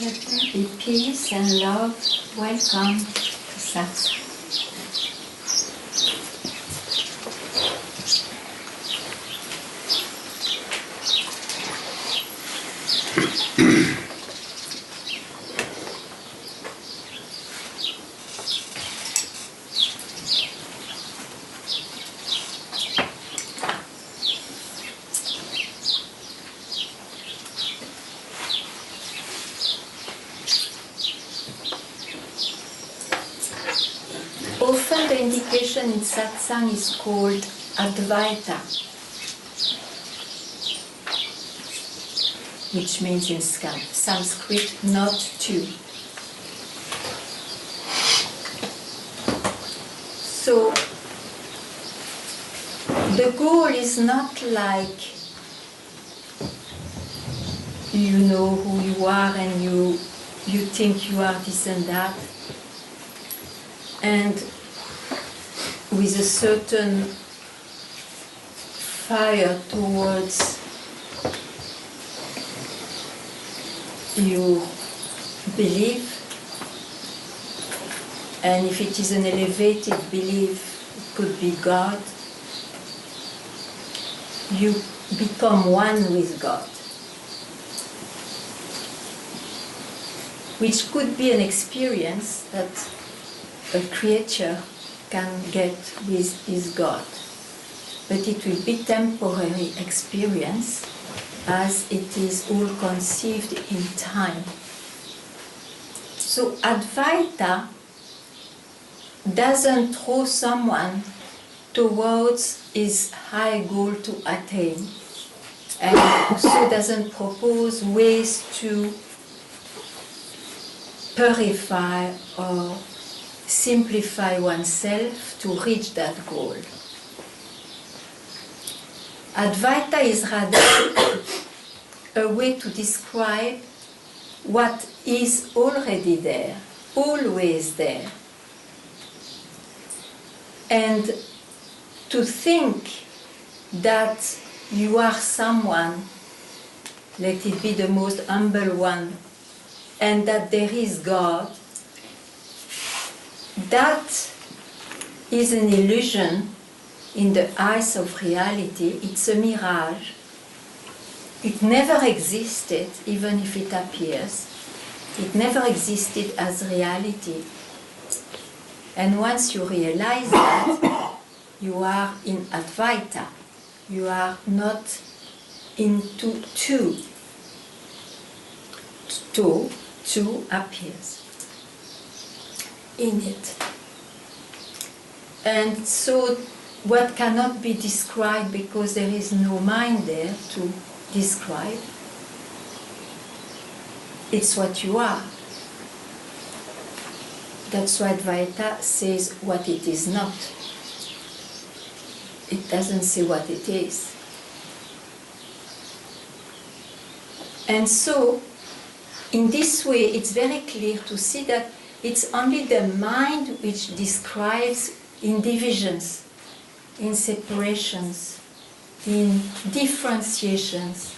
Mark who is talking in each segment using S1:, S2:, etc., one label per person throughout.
S1: Let there be peace and love. Welcome to Satsang. Often the indication in satsang is called Advaita, which means in Sanskrit not two. So the goal is not like you know who you are and you think you are this and that, and with a certain fire towards your belief, and if it is an elevated belief, it could be God, you become one with God, which could be an experience that a creature can get with his God. But it will be temporary experience as it is all conceived in time. So Advaita doesn't throw someone towards his high goal to attain, and also doesn't propose ways to purify or simplify oneself to reach that goal. Advaita is rather a way to describe what is already there, always there. And to think that you are someone, let it be the most humble one, and that there is God, that is an illusion in the eyes of reality. It's a mirage. It never existed, even if it appears. It never existed as reality. And once you realize that, you are in Advaita. You are not into two. Two appears in it. And so what cannot be described because there is no mind there to describe, it's what you are. That's why Advaita says what it is not. It doesn't say what it is. And so in this way it's very clear to see that it's only the mind which describes in divisions, in separations, in differentiations.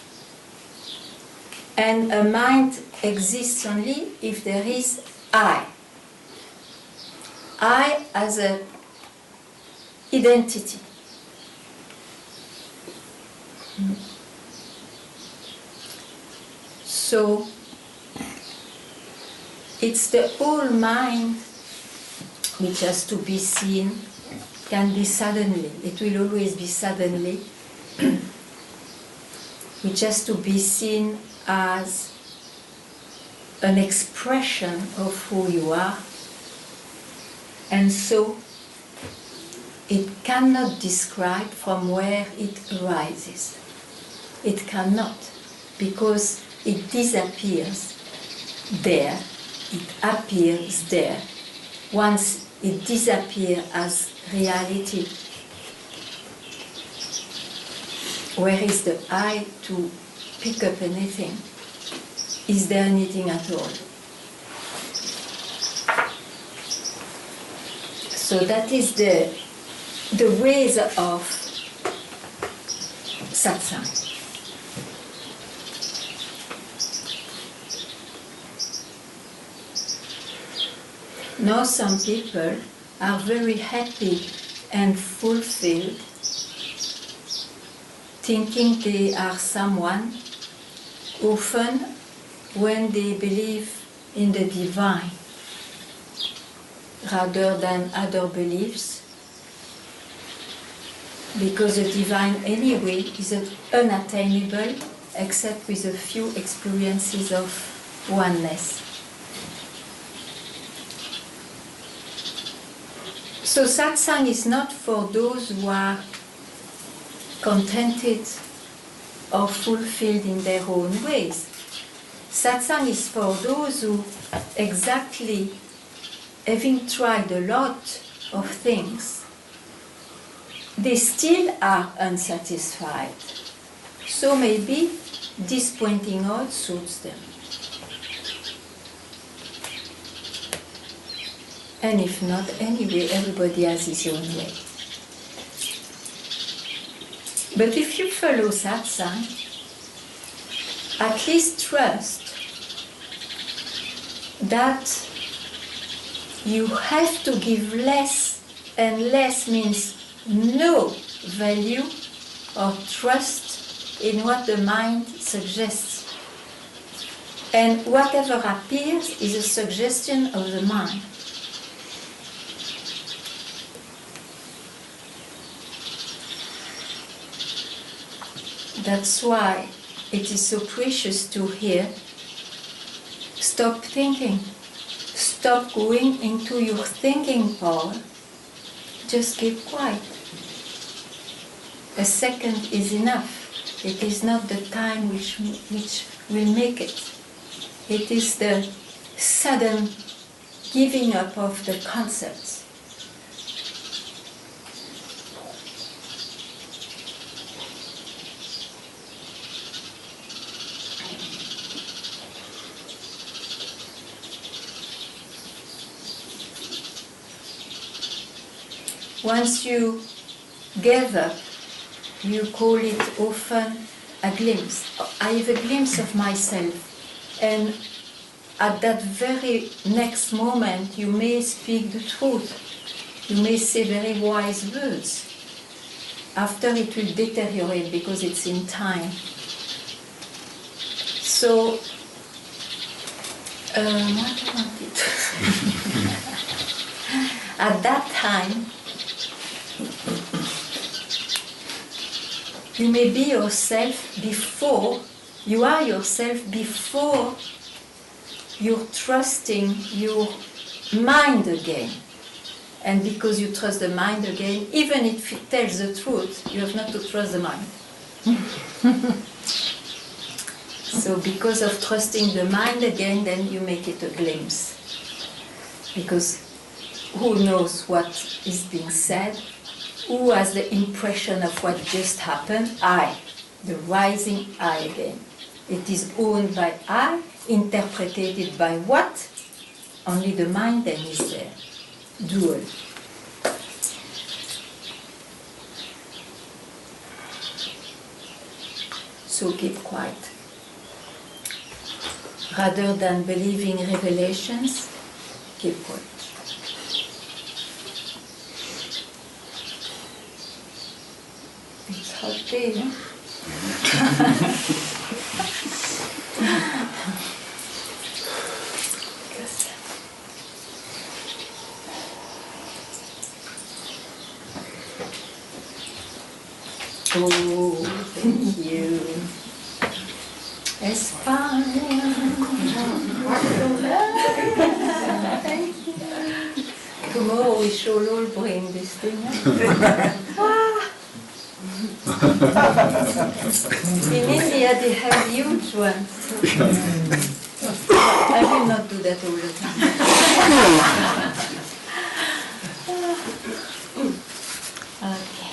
S1: And a mind exists only if there is I. I as an identity. So it's the whole mind which has to be seen, can be suddenly, it will always be suddenly, which has to be seen as an expression of who you are. And so it cannot describe from where it arises. It cannot, because it disappears there. It appears there. Once it disappears as reality, where is the I to pick up anything? Is there anything at all? So that is the ways of satsang. Now some people are very happy and fulfilled, thinking they are someone, often when they believe in the divine rather than other beliefs, because the divine anyway is unattainable except with a few experiences of oneness. So satsang is not for those who are contented or fulfilled in their own ways. Satsang is for those who, exactly having tried a lot of things, they still are unsatisfied. So maybe this pointing out suits them. And if not, anyway, everybody has his own way. But if you follow satsang, at least trust that you have to give less, and less means no value or trust in what the mind suggests. And whatever appears is a suggestion of the mind. That's why it is so precious to hear, stop thinking, stop going into your thinking power, just keep quiet. A second is enough. It is not the time which will make it. It is the sudden giving up of the concepts. Once you give up, you call it often a glimpse. I have a glimpse of myself, and at that very next moment you may speak the truth. You may say very wise words. After it will deteriorate because it's in time. So, what I wanted at that time, you may be yourself before, you are yourself before you're trusting your mind again. And because you trust the mind again, even if it tells the truth, you have not to trust the mind. So because of trusting the mind again, then you make it a glimpse. Because who knows what is being said? Who has the impression of what just happened? I, the rising I again. It is owned by I, interpreted by what? Only the mind then is there. Dual. So keep quiet. Rather than believing revelations, keep quiet. It's hot day, huh? Oh, thank you. España. Thank you. Tomorrow we shall all bring this thing. In India they have huge ones. I will not do that all the time. Okay.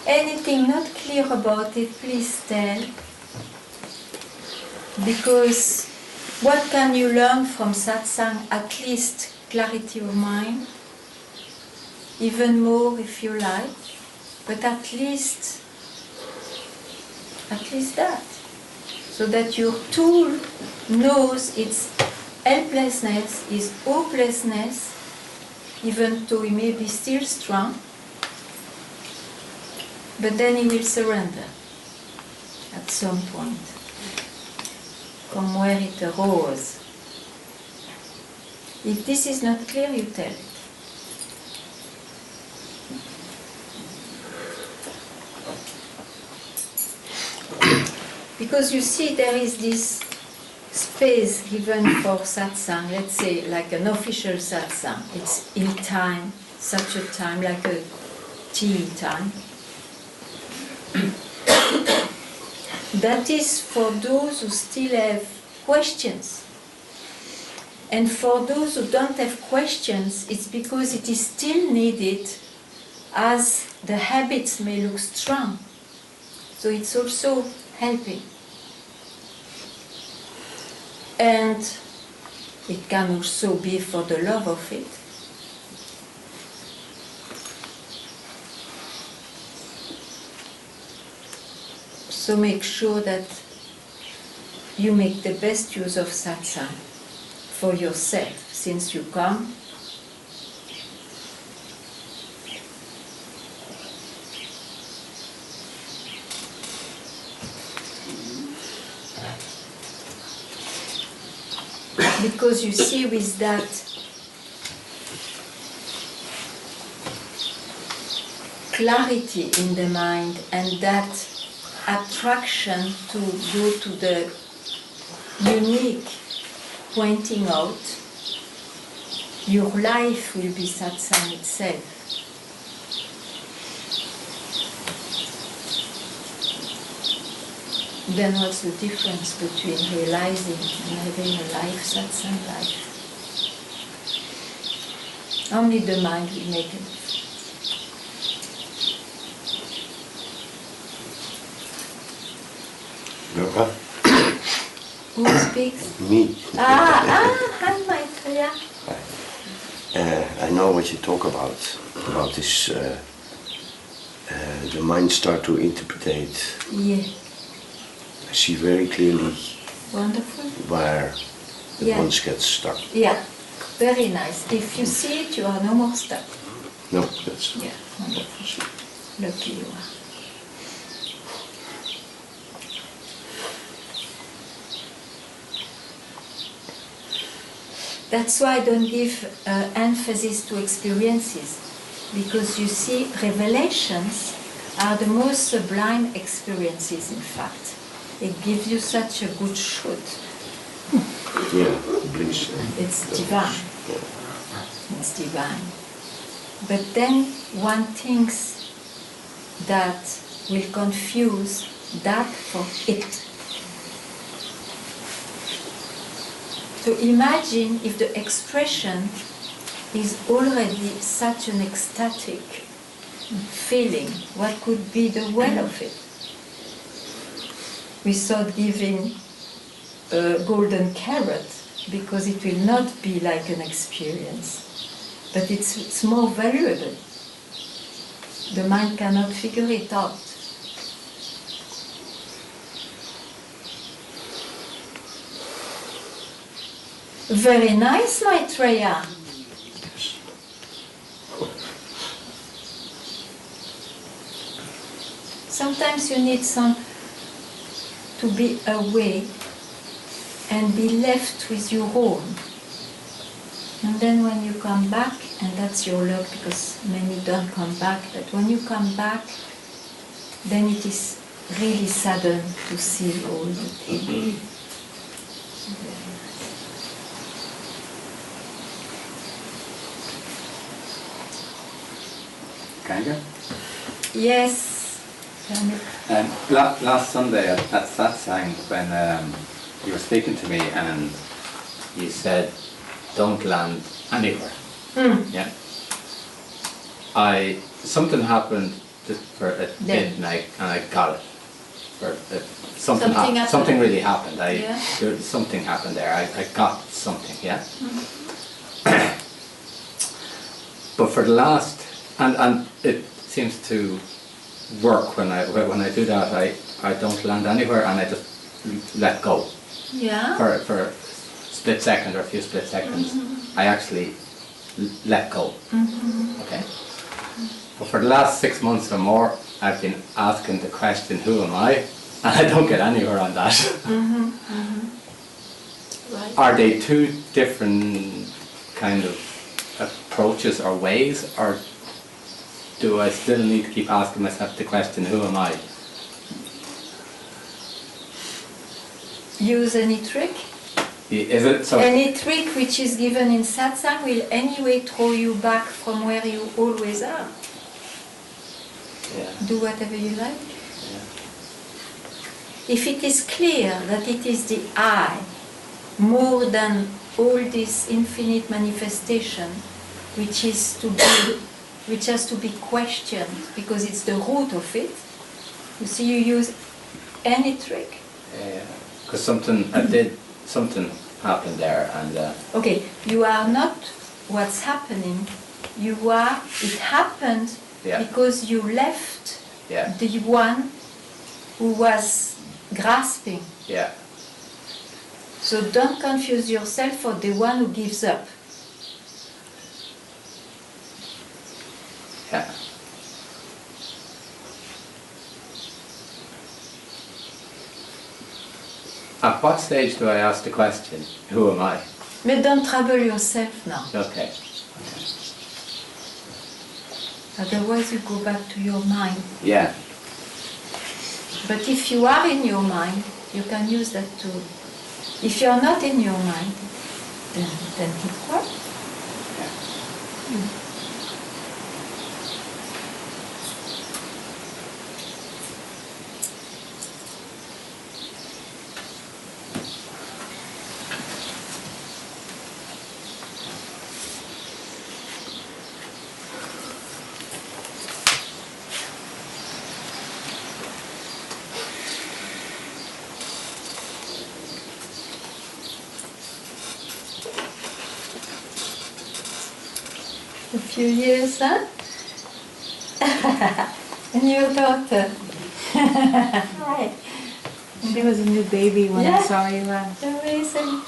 S1: Anything not clear about it, please tell. Because what can you learn from satsang? At least clarity of mind. Even more if you like, but at least that, so that your tool knows its helplessness, his hopelessness, even though he may be still strong, but then he will surrender at some point. Comme where it arose. If this is not clear, you tell it. Because you see there is this space given for satsang, let's say like an official satsang. It's in time, such a time, like a tea time. That is for those who still have questions. And for those who don't have questions, it's because it is still needed as the habits may look strong. So it's also helping. And it can also be for the love of it. So make sure that you make the best use of satsang for yourself, since you come. Because you see, with that clarity in the mind and that attraction to go to the unique pointing out, your life will be satsang itself. Then what's the difference between realizing and having a life, satsang life? Only the mind will make it.
S2: Yoga?
S1: Who speaks?
S2: Me.
S1: Hi, Maitreya.
S2: I know what you talk about this, the mind start to interpret.
S1: Yeah.
S2: I see very clearly
S1: Wonderful.
S2: where the
S1: Yeah.
S2: ones get stuck.
S1: Yeah, very nice. If you see it, you are no more stuck.
S2: No, that's...
S1: Yeah, wonderful. Lucky you are. That's why I don't give emphasis to experiences, because you see, revelations are the most sublime experiences, in fact. It gives you such a good shoot.
S2: Yeah, please.
S1: It's divine. It's divine. But then one thinks that will confuse that for it. So imagine if the expression is already such an ecstatic feeling, what could be the well of it? Without giving a golden carrot, because it will not be like an experience, but it's more valuable. The mind cannot figure it out. Very nice, Maitreya. Sometimes you need to be away and be left with your own. And then when you come back, and that's your luck because many don't come back, but when you come back, then it is really sudden to see all the things.
S3: Ganga?
S1: Yes.
S3: Last Sunday at Satsang, when you were speaking to me and you said, don't land anywhere. Yeah. Something happened just for a bit and I got it. Something really happened. Something happened there. I got something, yeah? But for the last, and it seems to work when I do that. I don't land anywhere and I just let go.
S1: Yeah.
S3: For split second or a few split seconds, I actually let go. Okay? But for the last 6 months or more, I've been asking the question, who am I? And I don't get anywhere on that.
S1: Right.
S3: Are they two different kind of approaches or ways, or do I still need to keep asking myself the question, who am I?
S1: Use any trick.
S3: Is it so?
S1: Any trick which is given in satsang will anyway throw you back from where you always are.
S3: Yeah.
S1: Do whatever you like.
S3: Yeah.
S1: If it is clear that it is the I, more than all this infinite manifestation, which has to be questioned because it's the root of it, you see, you use any trick.
S3: Yeah. Because something happened there, and
S1: Okay, you are not what's happening. You are. It happened because you left the one who was grasping.
S3: yeah.
S1: So don't confuse yourself for the one who gives up.
S3: Yeah. At what stage do I ask the question, who am I?
S1: But don't trouble yourself now.
S3: Okay.
S1: Otherwise you go back to your mind.
S3: Yeah.
S1: But if you are in your mind, you can use that tool. If you are not in your mind, then keep quiet. A few years, huh? And your daughter. Hi.
S4: She was a new baby when I
S1: Yeah.
S4: saw you last.
S1: Amazing.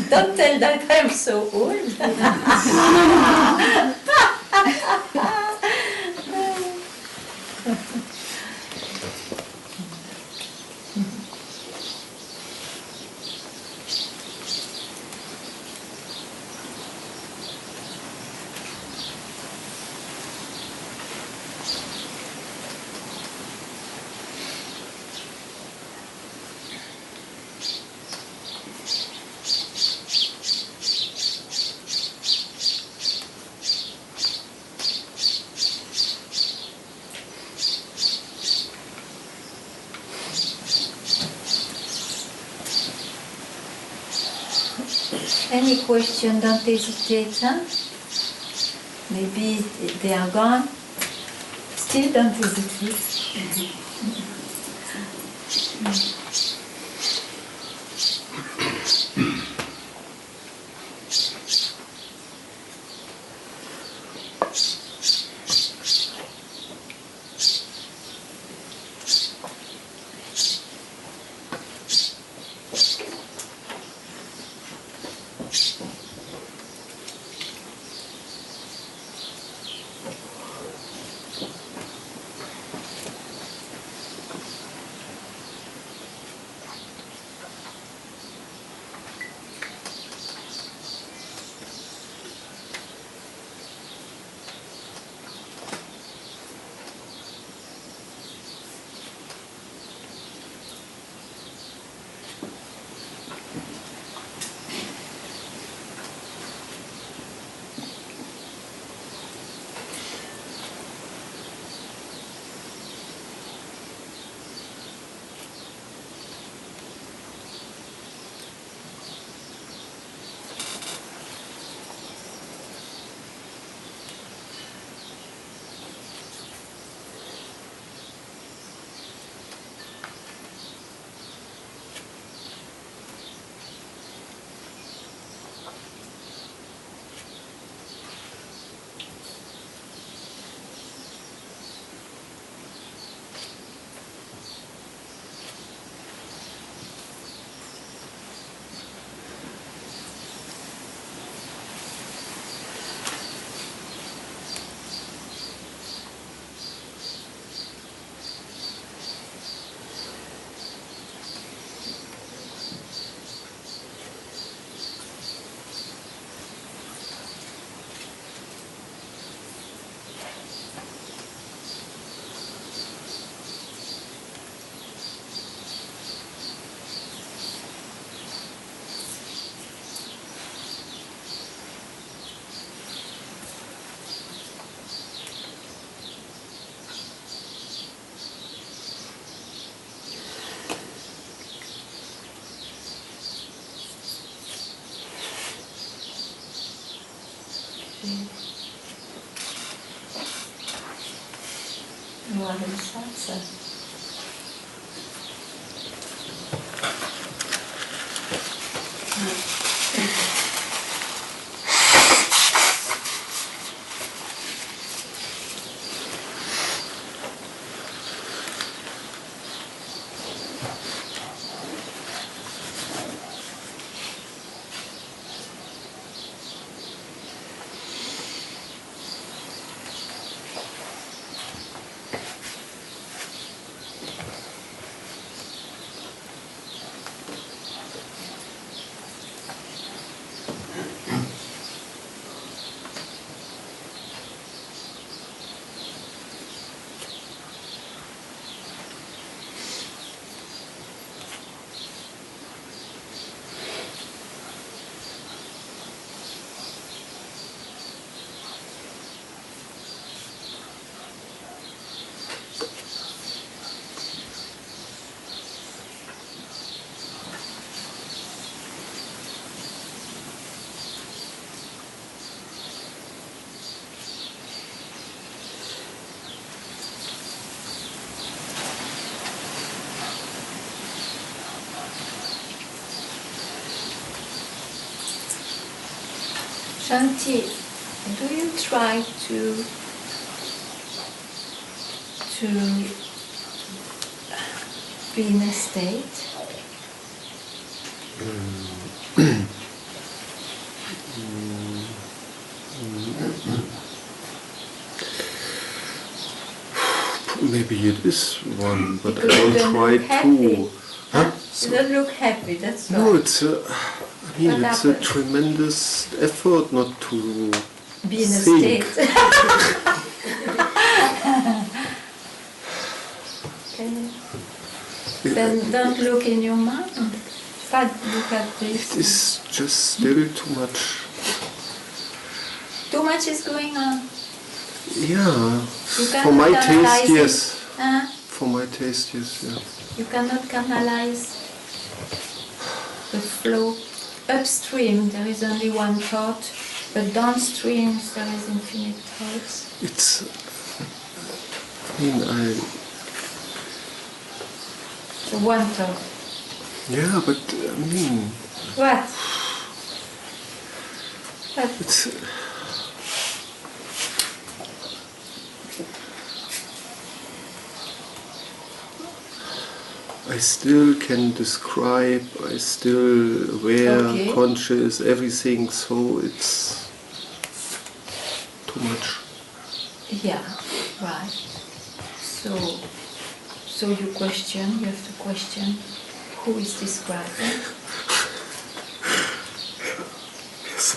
S1: Don't tell that I'm so old. Any question, don't hesitate, huh? Maybe they are gone. Still don't hesitate. Satsang. Shanti, do you try to be in a state?
S5: Maybe it is one, but
S1: Because
S5: I
S1: you
S5: don't
S1: don't
S5: try
S1: look happy.
S5: to.
S1: Huh? You don't look happy, that's right.
S5: No, it's a, I mean,
S1: What
S5: it's a
S1: happens?
S5: tremendous effort not to
S1: Be in a
S5: think.
S1: state. Okay. Then don't look in your mind. But look at this.
S5: It is just still too much.
S1: Too much is going on.
S5: Yeah,
S1: You
S5: for my
S1: cannot
S5: taste,
S1: analyze it.
S5: yes.
S1: Huh?
S5: For my taste, yes, yeah.
S1: You cannot canalize the flow. Upstream there is only one thought, but downstream there is infinite thoughts.
S5: It's, I mean,
S1: So one thought.
S5: yeah, but I mean,
S1: What? What?
S5: it's, I still can describe, I still aware,
S1: Okay.
S5: conscious, everything, so it's too much.
S1: Yeah, right. So you question, you have to question who is describing.
S5: Yes.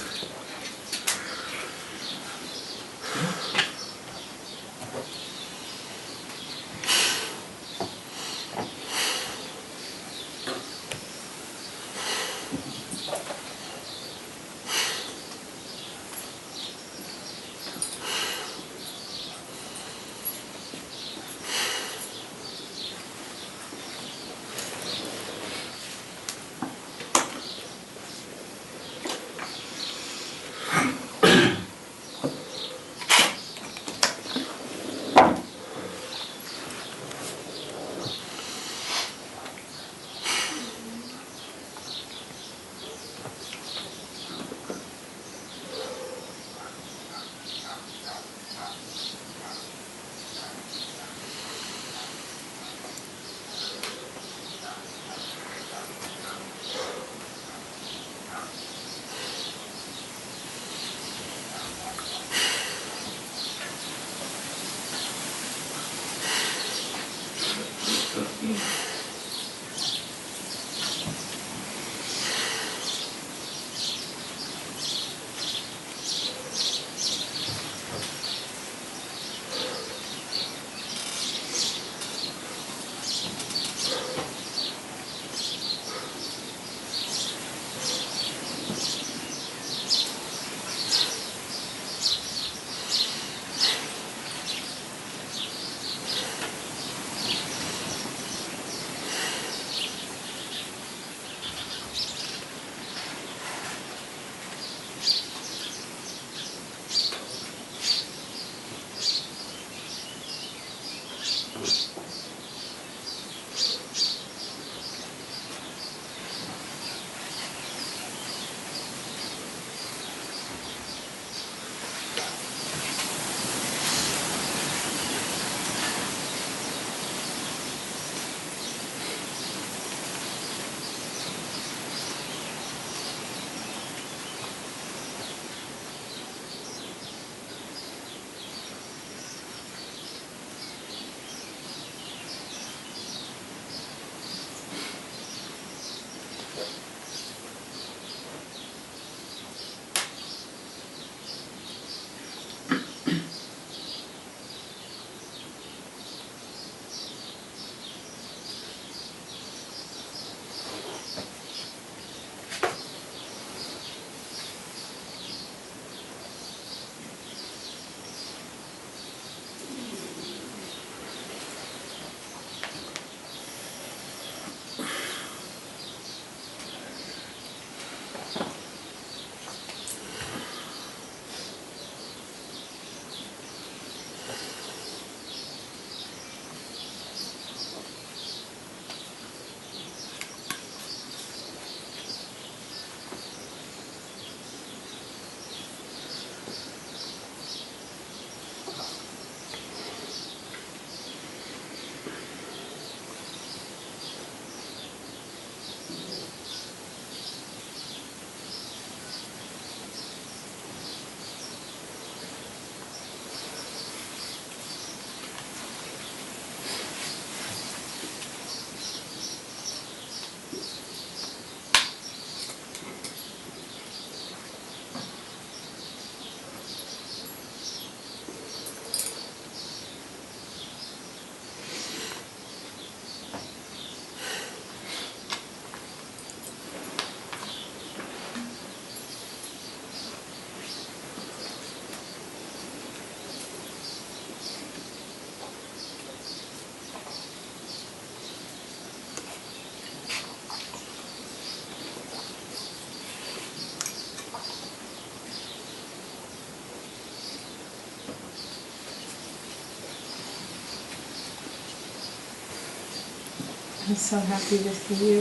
S4: I'm so happy to see you.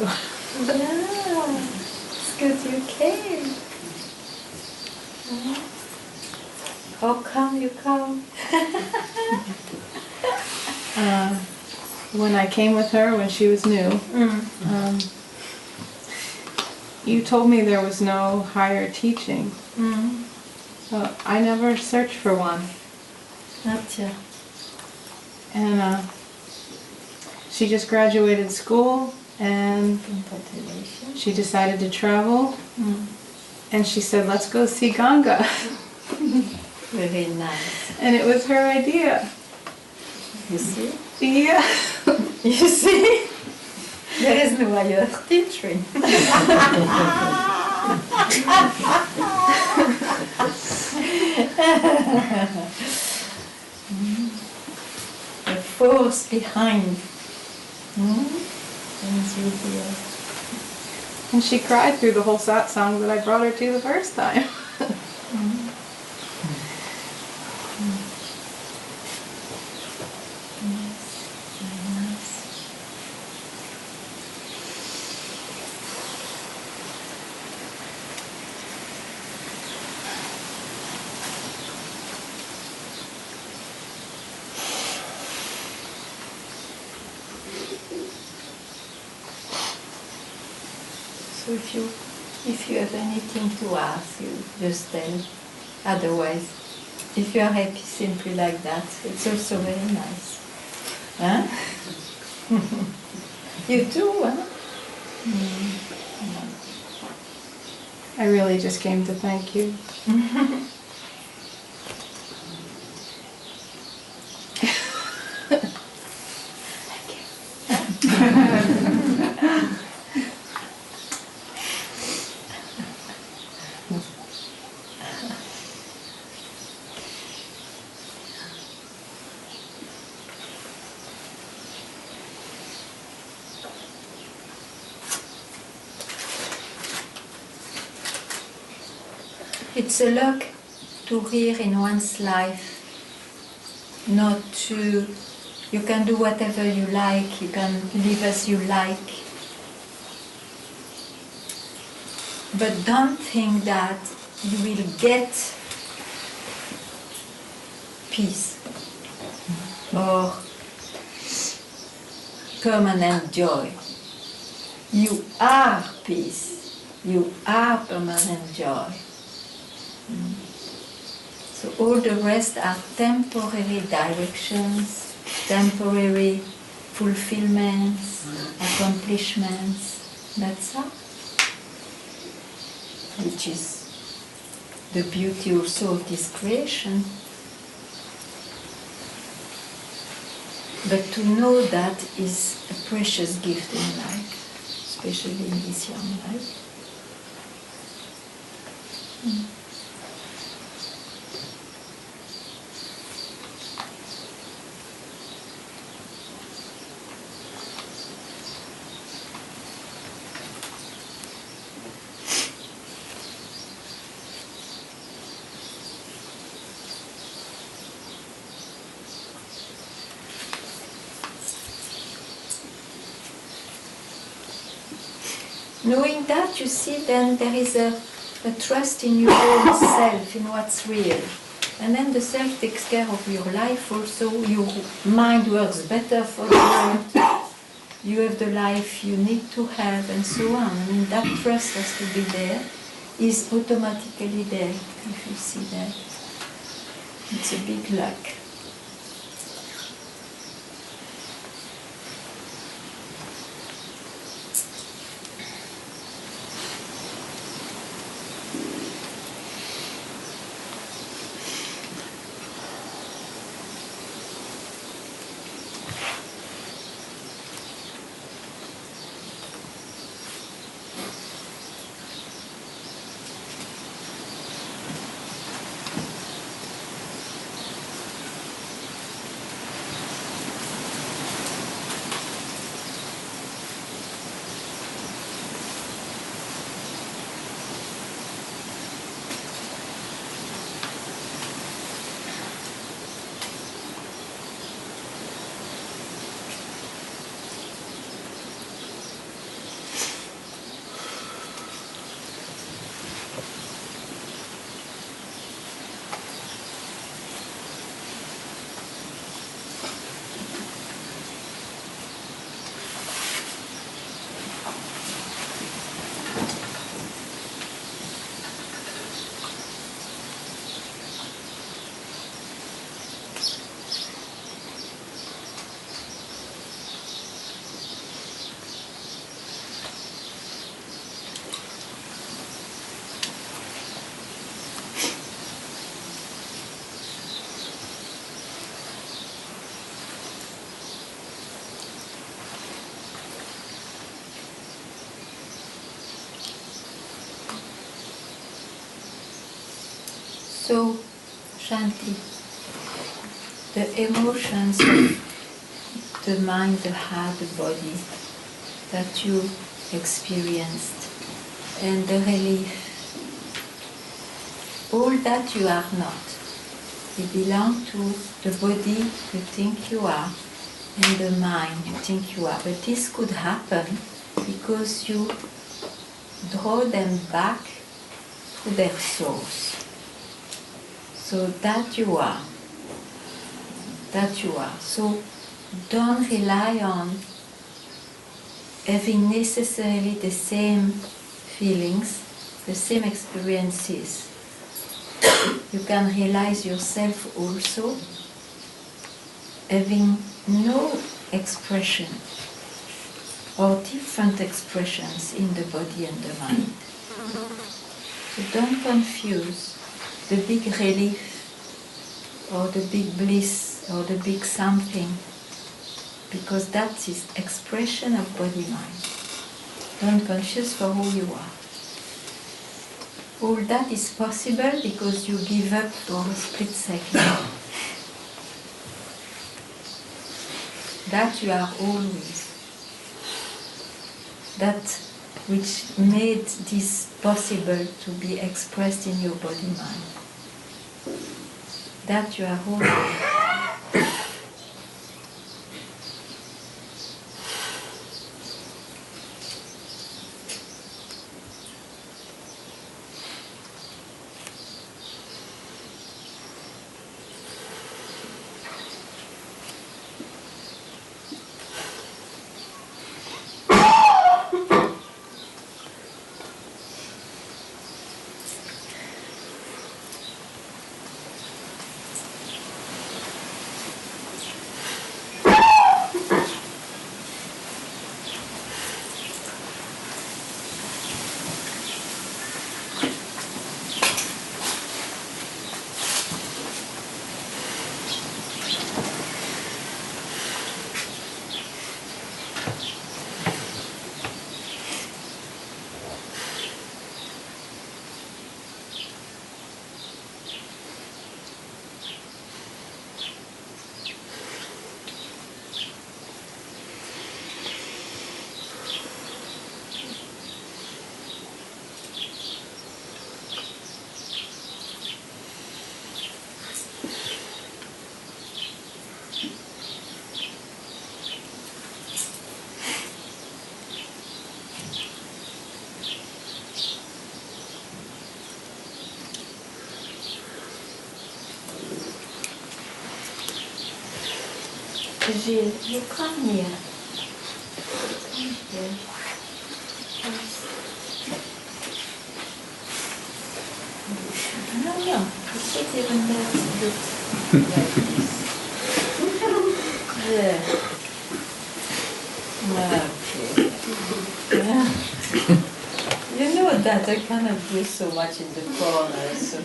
S1: Yeah, it's good you came. How come you come?
S4: When I came with her when she was new, you told me there was no higher teaching. So I never searched for one.
S1: Not yet.
S4: And she just graduated school and
S1: Congratulations.
S4: she decided to travel. And she said, let's go see Ganga.
S1: Very nice.
S4: And it was her idea.
S1: You see?
S4: Yeah.
S1: You see? There is no higher teaching. The force behind. Brings you here.
S4: And she cried through the whole satsang that I brought her to the first time.
S1: So if you have anything to ask, you just tell. Otherwise, if you are happy simply like that, it's also very nice. Huh? You too, huh?
S4: I really just came to thank you.
S1: It's a luck to hear in one's life, not to, you can do whatever you like, you can live as you like, but don't think that you will get peace or permanent joy. You are peace, you are permanent joy. So all the rest are temporary directions, temporary fulfillments, accomplishments, that's all. Which is the beauty also of this creation. But to know that is a precious gift in life, especially in this young life. Knowing that, you see, then there is a trust in your own self, in what's real. And then the self takes care of your life also. Your mind works better for the world. You have the life you need to have, and so on. I mean, that trust has to be there, is automatically there, if you see that. It's a big luck. So, Shanti, the emotions of the mind, the heart, the body that you experienced, and the relief, all that you are not. They belong to the body you think you are and the mind you think you are. But this could happen because you draw them back to their source. So that you are. That you are. So don't rely on having necessarily the same feelings, the same experiences. You can realize yourself also having no expression or different expressions in the body and the mind. So don't confuse the big relief or the big bliss or the big something, because that is expression of body-mind. Don't confuse for who you are. All that is possible because you give up for a split second. That you are always. That which made this possible to be expressed in your body-mind. That you are always. Gilles, you come here. Come here. No, you sit even there. Good. There. Okay. Yeah. You know that I cannot do so much in the corner, so.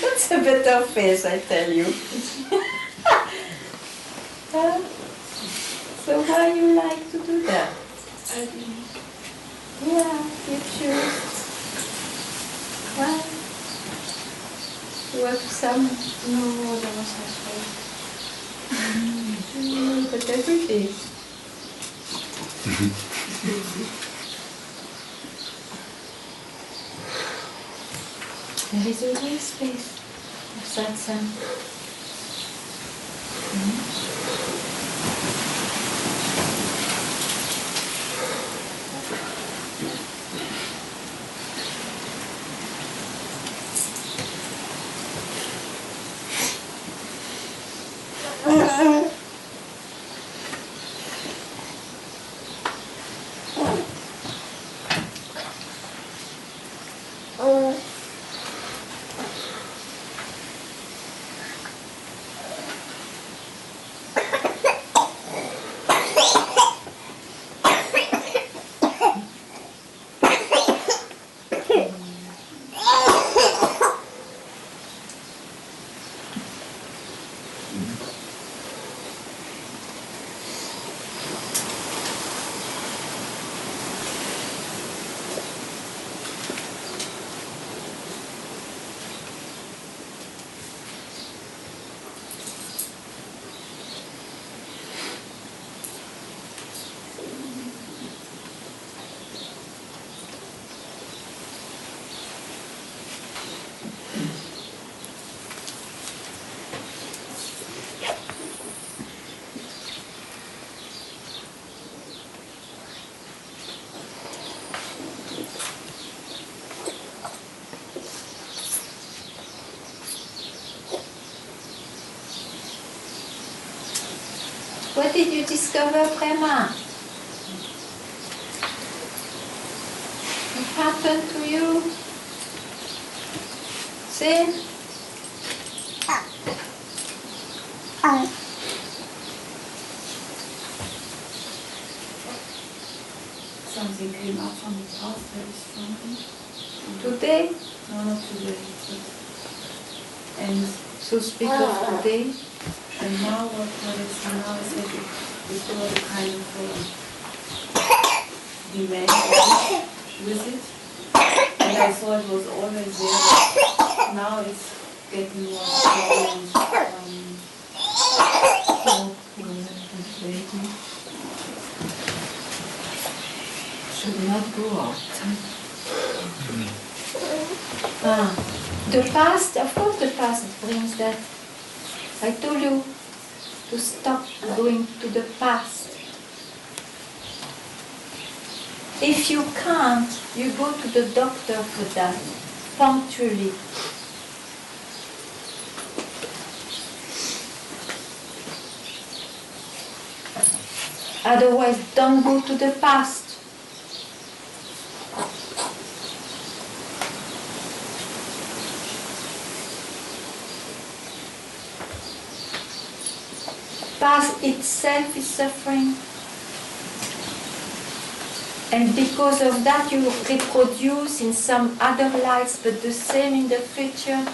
S1: That's a better face, I tell you. So why you like to do that? Yeah, you choose. Why? You have some?
S4: No, there was no space.
S1: But every day. There is always space of satsang. What did you discover, Prema? What happened to you? Say?
S6: Something came up from the past very strongly.
S1: Today?
S6: No, not today. And
S1: So speak of today.
S6: now what is now is that it was a kind of demand with it. And I thought it was always there. Now it's getting more strong.
S1: Should not go out. The past, of course the past brings that. I told you to stop going to the past. If you can't, you go to the doctor for that, punctually. Otherwise, don't go to the past. Past itself is suffering. And because of that you reproduce in some other lives, but the same in the future.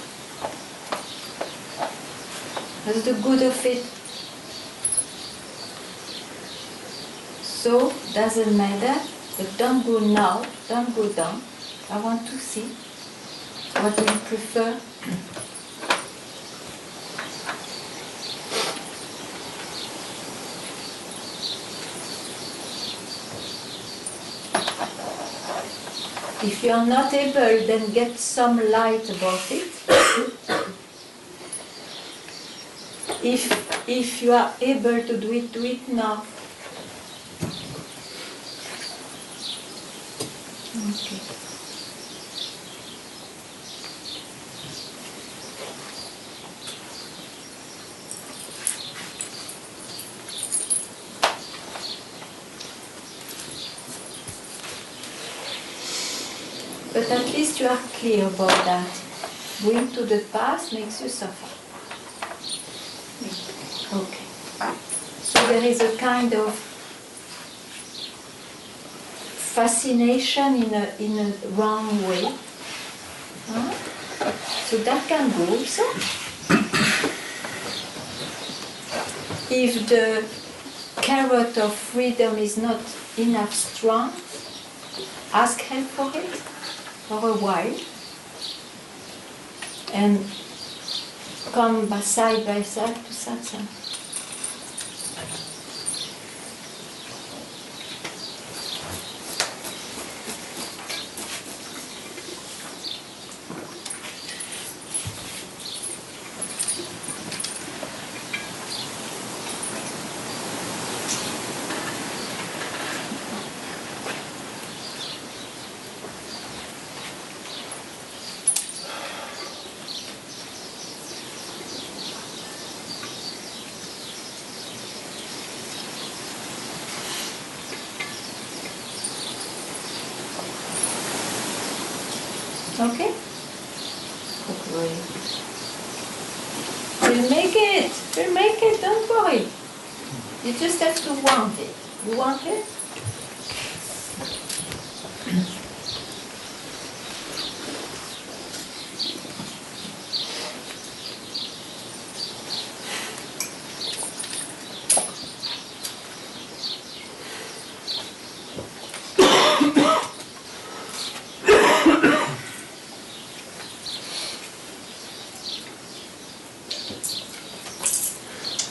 S1: That's the good of it. So, doesn't matter, but don't go now, don't go down. I want to see what you prefer. If you are not able, then get some light about it. If you are able to do it now. Okay. But at least you are clear about that. Going to the past makes you suffer. Okay. So there is a kind of fascination in a wrong way. Huh? So that can go also. If the carrot of freedom is not enough strong, ask help for it for a while and come side by side to satsang. Okay? Great. We'll make it. We'll make it. Don't worry. You just have to want it. You want it?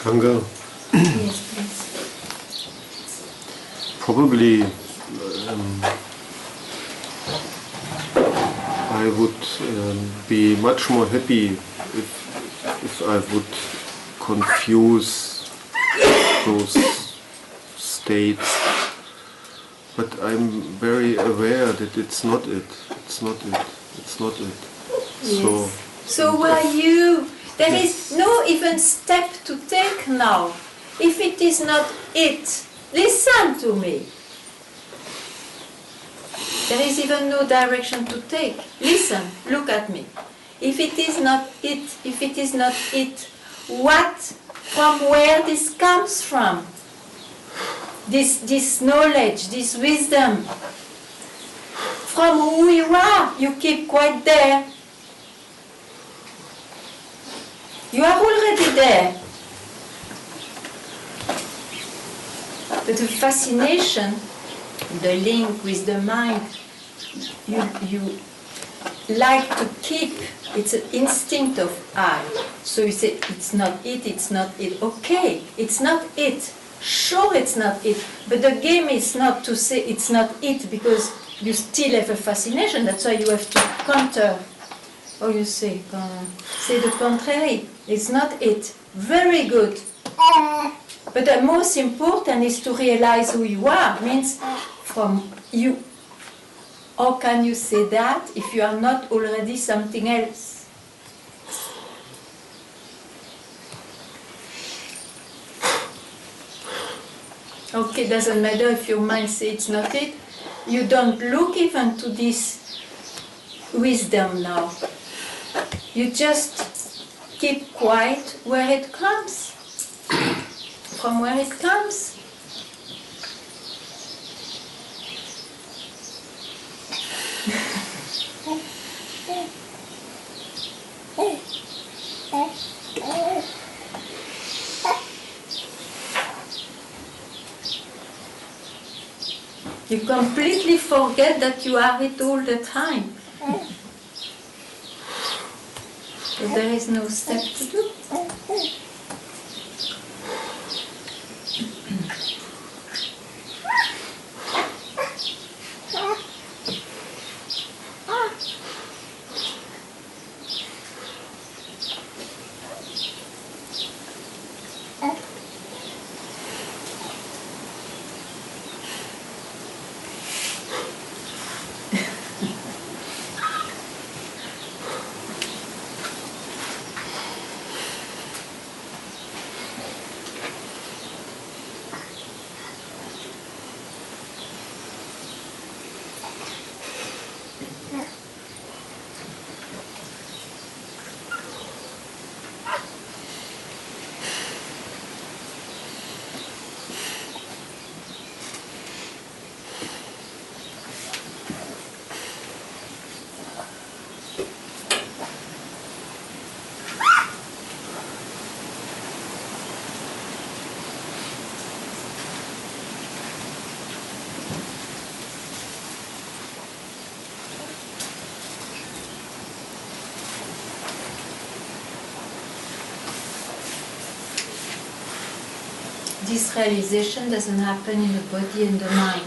S5: Ganga,
S1: Yes, please.
S5: probably I would be much more happy if I would confuse those states. But I'm very aware that it's not it. It's not it. It's not it.
S1: So were you? There is no even step to take now. If it is not it, listen to me. There is even no direction to take. Listen, look at me. If it is not it, what, from where this comes from? This knowledge, this wisdom. From who you are, you keep quite there. You are already there. But the fascination, the link with the mind, you like to keep. It's an instinct of I. So you say, it's not it, it's not it. Okay, it's not it. Sure, it's not it. But the game is not to say it's not it, because you still have a fascination. That's why you have to counter. Or you say the contrary. It's not it. Very good. But the most important is to realize who you are. Means from you. How can you say that if you are not already something else? Okay, doesn't matter if your mind says it's not it. You don't look even to this wisdom now. You just keep quiet where it comes. From where it comes. You completely forget that you are it all the time. So there is no step to do. This realization doesn't happen in the body and the mind.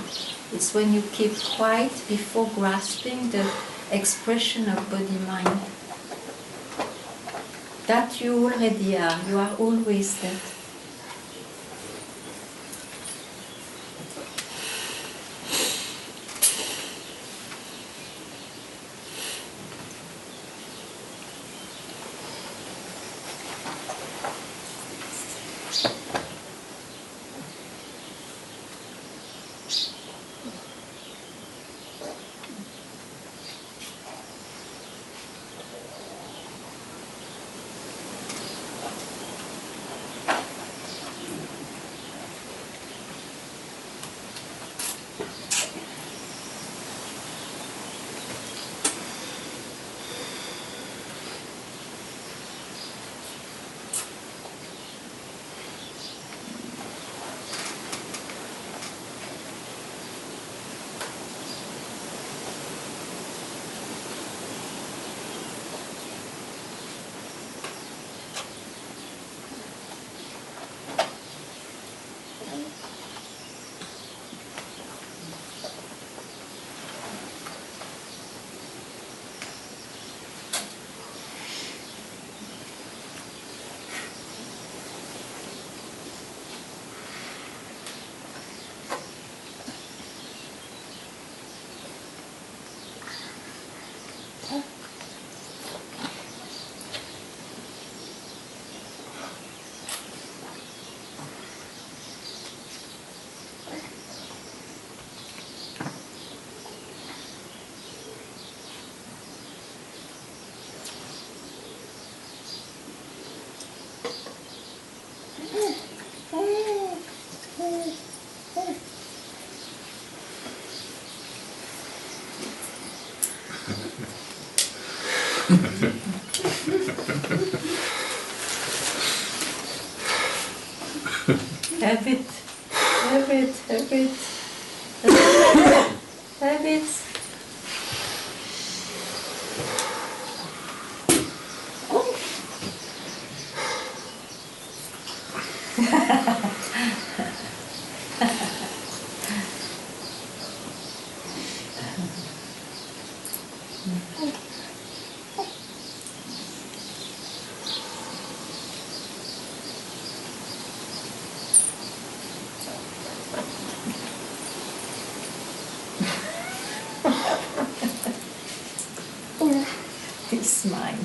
S1: It's when you keep quiet before grasping the expression of body-mind. That you already are. You are always that. Have it. Have it. Have it. Have it. His mind.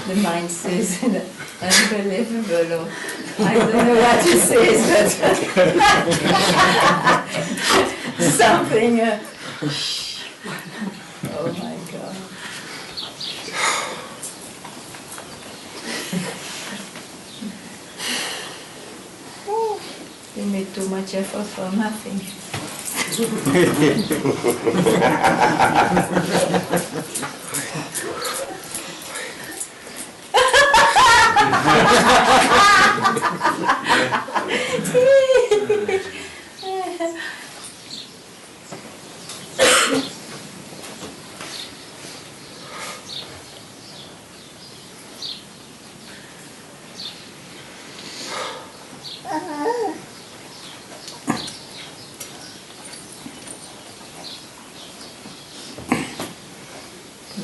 S1: The mind says unbelievable. Or I don't know what he says, but something. Oh my God. You made too much effort for nothing.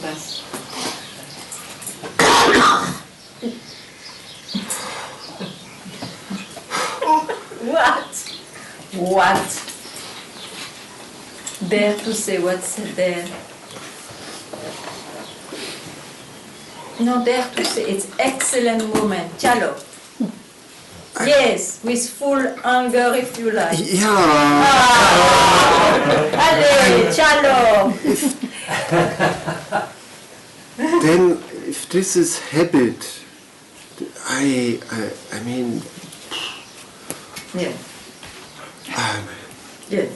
S1: Bas. What? What? Dare to say what's there. No, dare to say it's excellent moment. Chalo. Yes, with full anger if you like.
S5: Yeah.
S1: Allez, chalo.
S5: Then, if this is habit, I mean,
S1: Yeah. Yeah.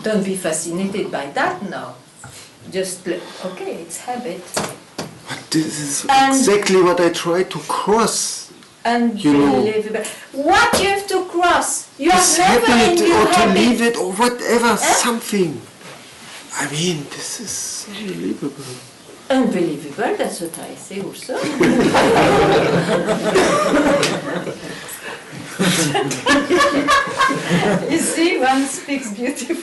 S1: Don't be fascinated by that now. Just, okay, it's habit.
S5: but this is
S1: And-
S5: exactly what I try to cross.
S1: Unbelievable. What you have to cross? You
S5: This
S1: have never in
S5: habit,
S1: your
S5: or to
S1: habit.
S5: leave it, or whatever, something. I mean, this is unbelievable.
S1: Unbelievable, that's what I say also. You see, one speaks beautiful.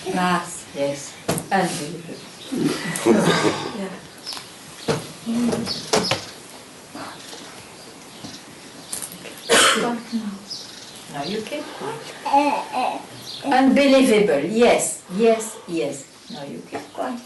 S1: Yes, yes, unbelievable. Yeah. Now you keep quiet. Unbelievable, yes, yes, yes. Now you keep quiet.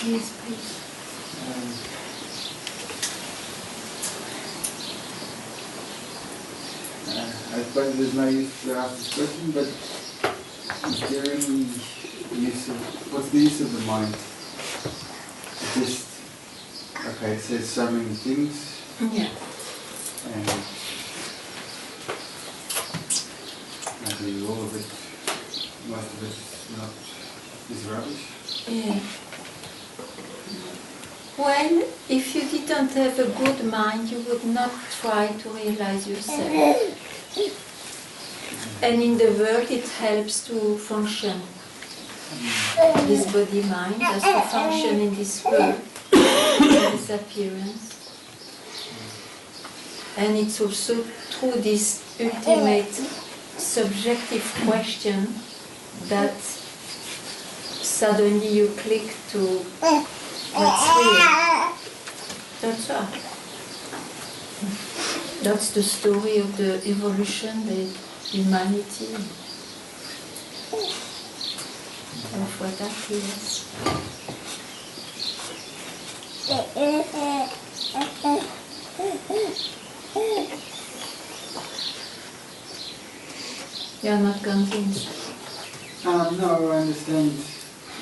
S1: Yes, please.
S7: I suppose there's no use to ask this question, but is there any use of, what's the use of the mind? Just, okay, it says so many things,
S1: Yeah.
S7: and maybe all of it, most of it is rubbish.
S1: Yeah. Well, if you didn't have a good mind, you would not try to realize yourself. And in the world, it helps to function. This body-mind has to function in this world, in this appearance. And it's also through this ultimate subjective question that suddenly you click to what's real. That's all. That's the story of the evolution, the humanity, of what appears. You are not convinced.
S7: No, I understand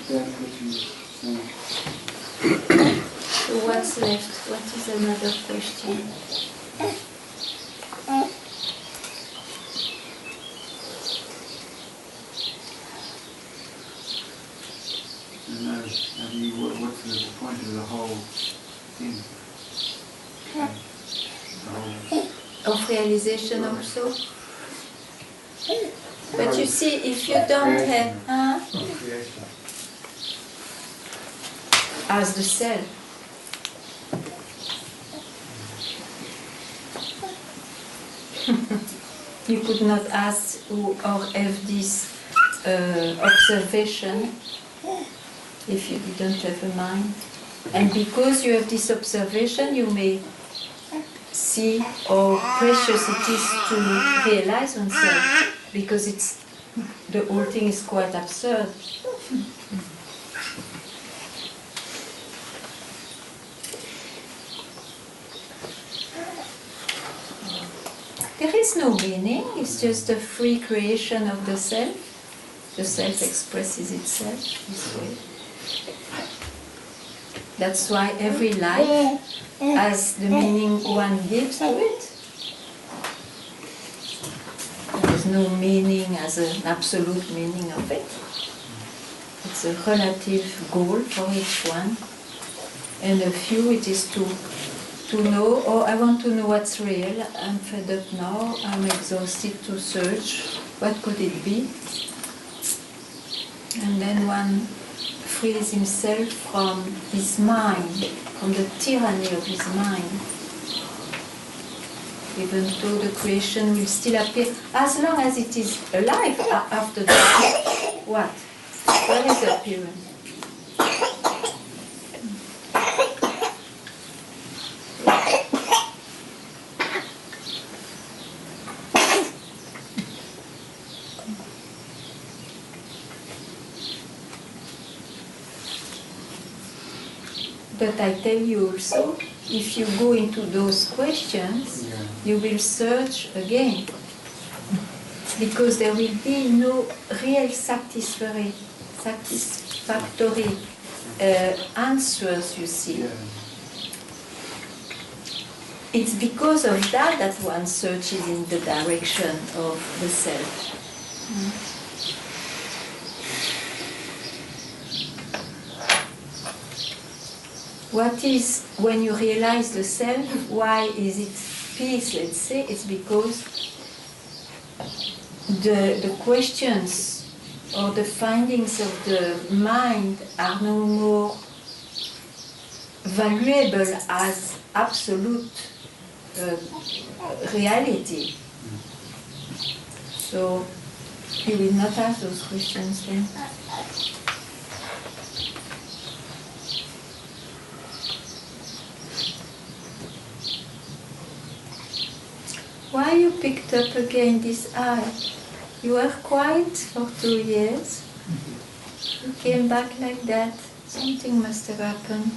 S7: that what you're saying.
S1: So what's left? What is another question?
S7: What's the point of the whole thing?
S1: Of realization also? But you see, if you don't have...
S7: Creation.
S1: As the self. You could not ask or have this observation if you didn't have a mind. And because you have this observation, you may see how precious it is to realize oneself, because the whole thing is quite absurd. There is no meaning, it's just a free creation of the self. The self expresses itself this way. That's why every life has the meaning one gives to it. There is no meaning as an absolute meaning of it. It's a relative goal for each one. And a few, it is to know, oh, I want to know what's real, I'm fed up now, I'm exhausted to search, what could it be? And then one frees himself from his mind, from the tyranny of his mind. Even though the creation will still appear, as long as it is alive after that, what? What is the appearance? But I tell you also, if you go into those questions, you will search again. because there will be no real satisfactory answers, you see.
S7: Yeah.
S1: It's because of that that one searches in the direction of the self. What is, when you realize the self, why is it peace, let's say? It's because the questions or the findings of the mind are no more valuable as absolute reality. So you will not ask those questions then. Why you picked up again this eye? You were quiet for 2 years. You came back like that. Something must have happened.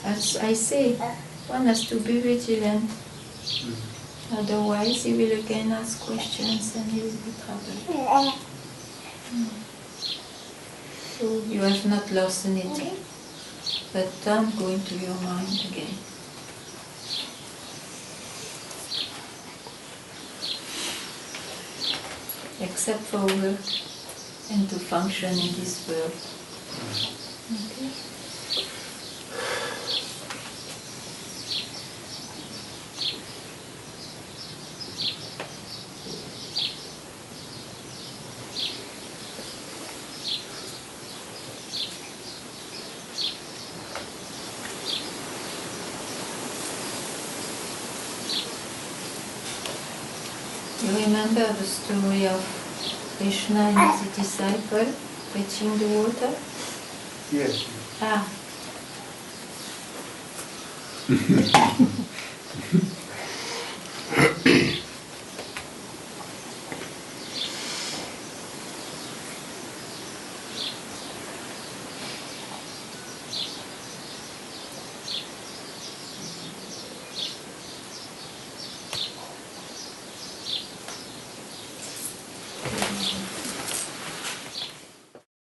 S1: As I say, one has to be vigilant. Otherwise, he will again ask questions and he will be troubled. So you have not lost anything, but don't go into your mind again. Except for work and to function in this world. Okay? You remember the story of Krishna and his disciple fetching the water?
S7: Yes.
S1: Ah.